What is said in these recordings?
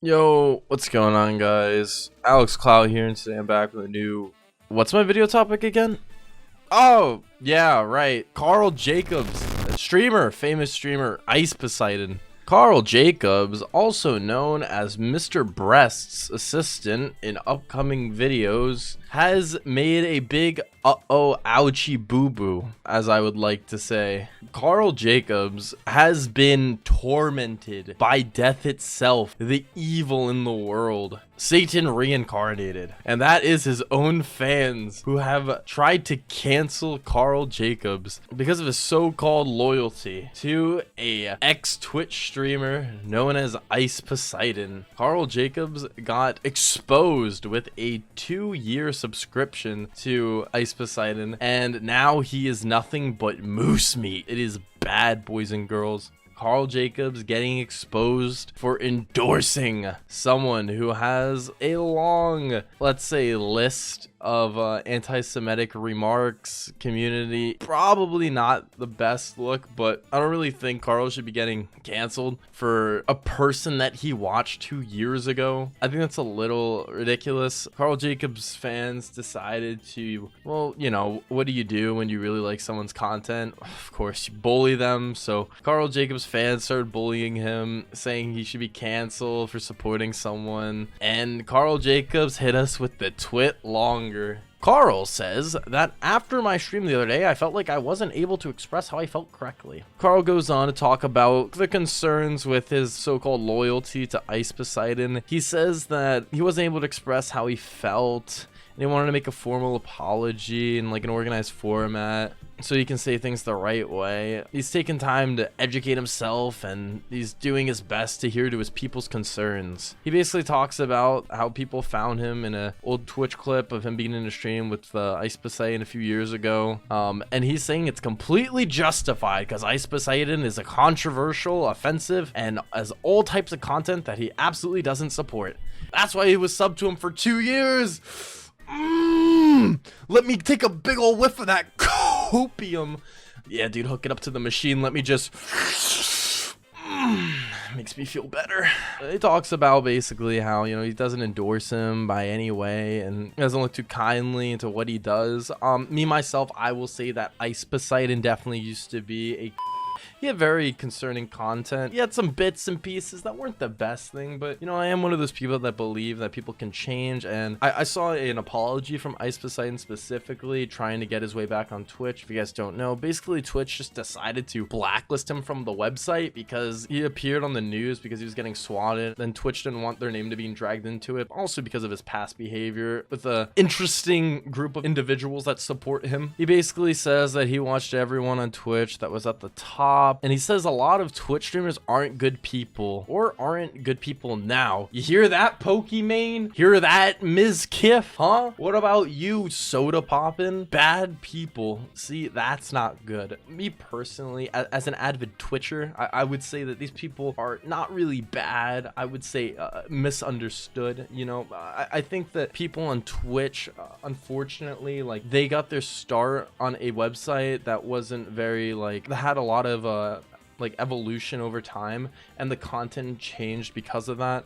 Yo, what's going on, guys? Alex Clout here, and today I'm back with a new... What's my video topic again? Oh, yeah, right. Karl Jacobs, a streamer, famous streamer, Ice Poseidon. Karl Jacobs, also known as Mr. Breast's assistant in upcoming videos, has made a big uh-oh ouchie boo-boo, as I would like to say. Karl Jacobs has been tormented by death itself, the evil in the world, Satan reincarnated, and that is his own fans who have tried to cancel Karl Jacobs because of his so-called loyalty to a ex-Twitch streamer known as Ice Poseidon. Karl Jacobs got exposed with a 2-year subscription to Ice Poseidon, and now he is nothing but moose meat. It is bad, boys and girls. Karl Jacobs getting exposed for endorsing someone who has a long, let's say, list of anti-Semitic remarks, community. Probably not the best look, but I don't really think Karl should be getting canceled for a person that he watched 2 years ago. I think that's a little ridiculous. Karl Jacobs fans decided to, well, you know, what do you do when you really like someone's content? Of course, you bully them. So Karl Jacobs fans started bullying him, saying he should be canceled for supporting someone, and Karl Jacobs hit us with the twit longer. Karl says that after my stream the other day, I felt like I wasn't able to express how I felt correctly. Karl goes on to talk about the concerns with his so-called loyalty to Ice Poseidon. He says that he wasn't able to express how he felt, and he wanted to make a formal apology in like an organized format so he can say things the right way. He's taken time to educate himself, and he's doing his best to hear to his people's concerns. He basically talks about how people found him in an old Twitch clip of him being in a stream with Ice Poseidon a few years ago, and he's saying it's completely justified because Ice Poseidon is a controversial, offensive, and has all types of content that he absolutely doesn't support. That's why he was subbed to him for 2 years. Let me take a big ol' whiff of that copium. Yeah, dude, hook it up to the machine. Let me just... makes me feel better. He talks about basically how, you know, he doesn't endorse him by any way and doesn't look too kindly into what he does. Me, myself, I will say that Ice Poseidon definitely used to be a... He had very concerning content. He had some bits and pieces that weren't the best thing, but, you know, I am one of those people that believe that people can change, and I saw an apology from Ice Poseidon specifically trying to get his way back on Twitch. If you guys don't know, basically Twitch just decided to blacklist him from the website because he appeared on the news because he was getting swatted. Then Twitch didn't want their name to be dragged into it, also because of his past behavior with a interesting group of individuals that support him. He basically says that he watched everyone on Twitch that was at the top, and he says a lot of Twitch streamers aren't good people or aren't good people now. You hear that, Pokimane? Hear that, Ms. Kiff? Huh? What about you, Soda Poppin'? Bad people. See, that's not good. Me personally, as an avid Twitcher, I would say that these people are not really bad. I would say misunderstood. You know, I think that people on Twitch, unfortunately, like, they got their start on a website that wasn't very, like, that had a lot of like evolution over time, and the content changed because of that,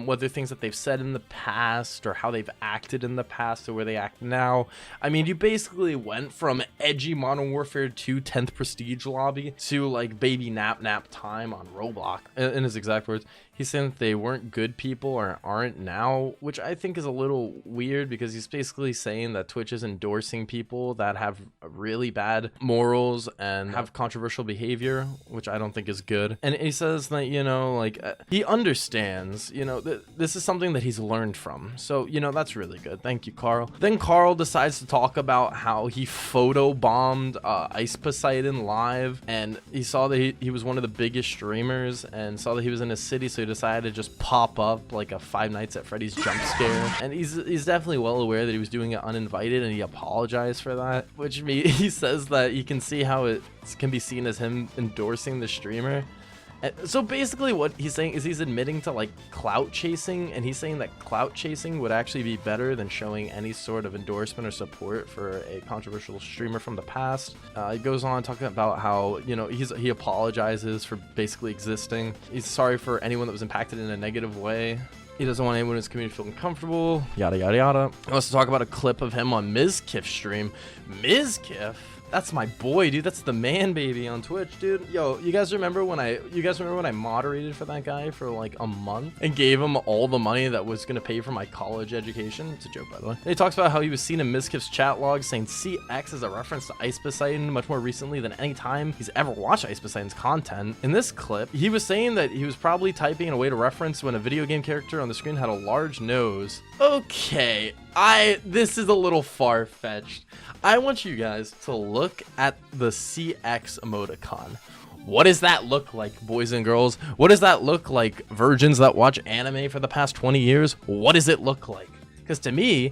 whether things that they've said in the past or how they've acted in the past or where they act now. I mean, you basically went from edgy Modern Warfare 2 10th prestige lobby to like baby nap time on Roblox. In his exact words, he's saying that they weren't good people or aren't now, which I think is a little weird because he's basically saying that Twitch is endorsing people that have really bad morals and have controversial behavior, which I don't think is good. And he says that, you know, like, he understands, you know, this is something that he's learned from. So, you know, that's really good. Thank you, Karl. Then Karl decides to talk about how he photobombed Ice Poseidon live, and he saw that he was one of the biggest streamers and saw that he was in a city, so he decided to just pop up like a Five Nights at Freddy's jump scare. And he's definitely well aware that he was doing it uninvited, and he apologized for that, which he says that you can see how it can be seen as him endorsing the streamer. So basically what he's saying is he's admitting to like clout chasing, and he's saying that clout chasing would actually be better than showing any sort of endorsement or support for a controversial streamer from the past. He goes on talking about how, you know, he apologizes for basically existing. He's sorry for anyone that was impacted in a negative way. He doesn't want anyone in his community to feel uncomfortable, yada yada yada. He wants to talk about a clip of him on Mizkif's stream. Mizkif? That's my boy, dude. That's the man baby on Twitch, dude. Yo, you guys remember when I moderated for that guy for like a month and gave him all the money that was gonna pay for my college education? It's a joke, by the way. And he talks about how he was seen in Mizkif's chat log saying CX is a reference to Ice Poseidon much more recently than any time he's ever watched Ice Poseidon's content. In this clip, he was saying that he was probably typing in a way to reference when a video game character on the screen had a large nose. Okay, this is a little far-fetched. I want you guys to look at the CX emoticon. What does that look like, boys and girls? What does that look like, virgins that watch anime for the past 20 years? What does it look like? Because to me,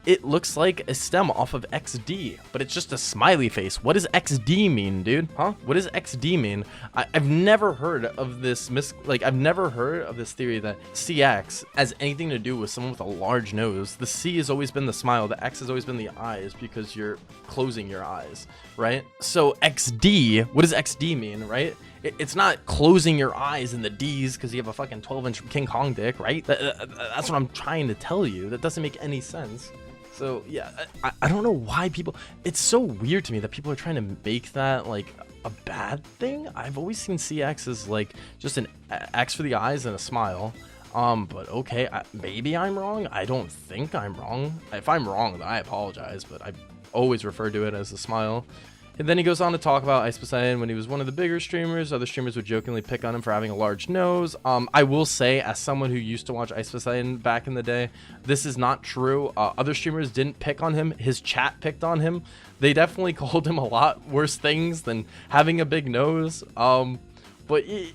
it looks like a stem off of XD, but it's just a smiley face. What does XD mean, dude? Huh? What does XD mean? I've never heard of this I've never heard of this theory that CX has anything to do with someone with a large nose. The C has always been the smile. The X has always been the eyes because you're closing your eyes, right? So XD, what does XD mean, right? It's not closing your eyes in the D's because you have a fucking 12-inch King Kong dick, right? That's what I'm trying to tell you. That doesn't make any sense. So yeah, I don't know why people, it's so weird to me that people are trying to make that like a bad thing. I've always seen CX as like just an X for the eyes and a smile. But okay, maybe I'm wrong. I don't think I'm wrong. If I'm wrong, then I apologize, but I always refer to it as a smile. And then he goes on to talk about Ice Poseidon when he was one of the bigger streamers. Other streamers would jokingly pick on him for having a large nose. I will say, as someone who used to watch Ice Poseidon back in the day, this is not true. Other streamers didn't pick on him. His chat picked on him. They definitely called him a lot worse things than having a big nose. But you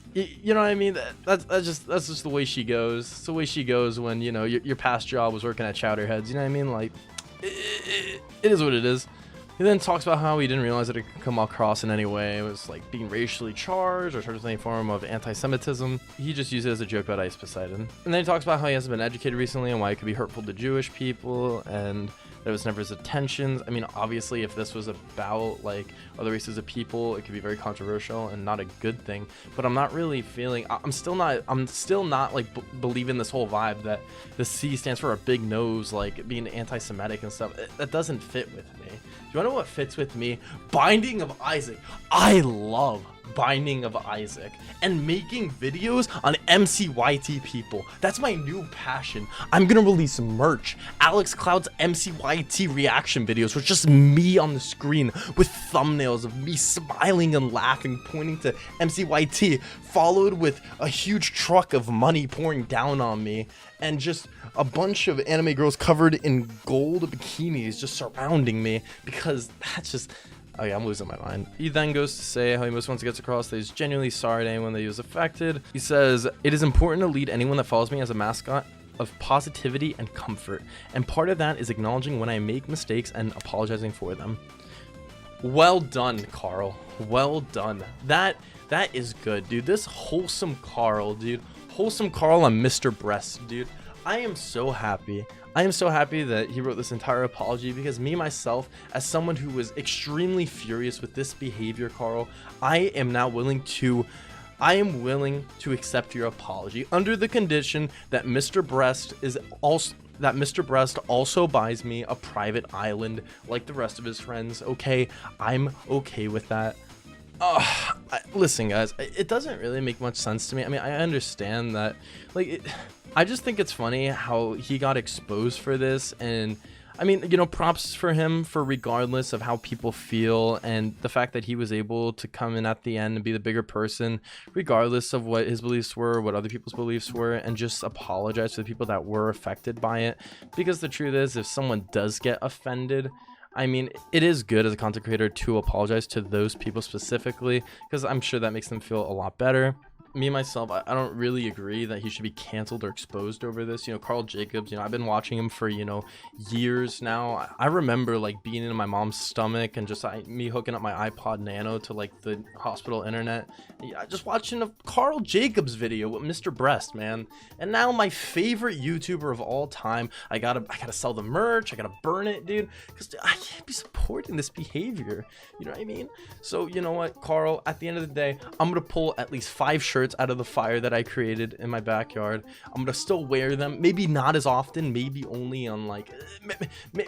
know what I mean? That's just the way she goes. It's the way she goes when, you know, your past job was working at Chowderheads. You know what I mean? Like, it is what it is. He then talks about how he didn't realize that it could come across in any way. It was like being racially charged or charged with any form of anti-Semitism. He just used it as a joke about Ice Poseidon. And then he talks about how he hasn't been educated recently and why it could be hurtful to Jewish people, and that was never his intentions. I mean, obviously, if this was about like other races of people, it could be very controversial and not a good thing. But I'm not really feeling. I'm still not like believing this whole vibe that the C stands for a big nose, like being anti-Semitic and stuff. That doesn't fit with me. Do you want to know what fits with me? Binding of Isaac. I love Binding of Isaac and making videos on MCYT people. That's my new passion. I'm gonna release merch. Alex Clout's MCYT reaction videos with just me on the screen with thumbnails of me smiling and laughing, pointing to MCYT, followed with a huge truck of money pouring down on me, and just a bunch of anime girls covered in gold bikinis just surrounding me, because that's just... Oh yeah, I'm losing my mind. He then goes to say how he most wants to get across that he's genuinely sorry to anyone that he was affected. He says, "It is important to lead anyone that follows me as a mascot of positivity and comfort, and part of that is acknowledging when I make mistakes and apologizing for them." Well done, Karl. Well done. That is good, dude. This wholesome Karl, dude. Wholesome Karl on Mr. Breast, dude. I am so happy. I am so happy that he wrote this entire apology, because me, myself, as someone who was extremely furious with this behavior, Karl, I am willing to accept your apology under the condition that Mr. Breast also buys me a private island like the rest of his friends. Okay, I'm okay with that. Listen, guys, it doesn't really make much sense to me. I mean, I understand that, like, I just think it's funny how he got exposed for this, and I mean, you know, props for him for regardless of how people feel, and the fact that he was able to come in at the end and be the bigger person, regardless of what his beliefs were, what other people's beliefs were, and just apologize to the people that were affected by it. Because the truth is, if someone does get offended, I mean, it is good as a content creator to apologize to those people specifically, because I'm sure that makes them feel a lot better. me myself, I don't really agree that he should be canceled or exposed over this. You know, Karl Jacobs, you know, I've been watching him for, you know, years now. I remember like being in my mom's stomach and just me hooking up my iPod Nano to like the hospital internet, just watching a Karl Jacobs video with Mr. Breast, man. And now my favorite YouTuber of all time, I gotta sell the merch, I gotta burn it, dude, because I can't be supporting this behavior. You know what I mean? So you know what, Karl, at the end of the day, I'm gonna pull at least 5 shirts out of the fire that I created in my backyard. I'm gonna still wear them, maybe not as often, maybe only on like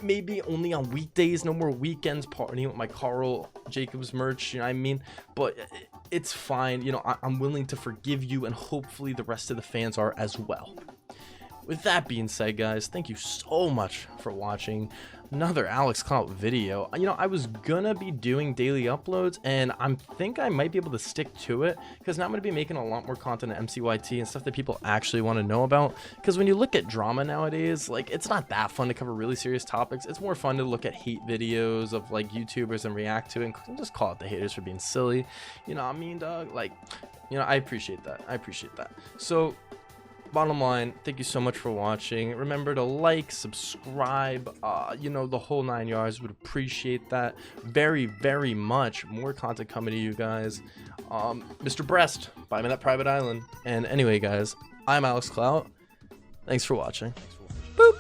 maybe only on weekdays, no more weekends partying with my Karl Jacobs merch, you know what I mean? But it's fine, you know, I'm willing to forgive you, and hopefully the rest of the fans are as well. With that being said, guys, thank you so much for watching another Alex Clout video. You know, I was gonna be doing daily uploads, and I think I might be able to stick to it, because now I'm gonna be making a lot more content at MCYT and stuff that people actually want to know about. Because when you look at drama nowadays, like, it's not that fun to cover really serious topics. It's more fun to look at hate videos of like YouTubers and react to it and just call out the haters for being silly. You know what I mean, dog? Like, you know, I appreciate that. So bottom line, thank you so much for watching. Remember to like, subscribe, you know, the whole 9 yards. Would appreciate that very, very much. More content coming to you guys. Mr. Breast, buy me that private island. And anyway, guys, I'm Alex Clout. Thanks for watching. Boop.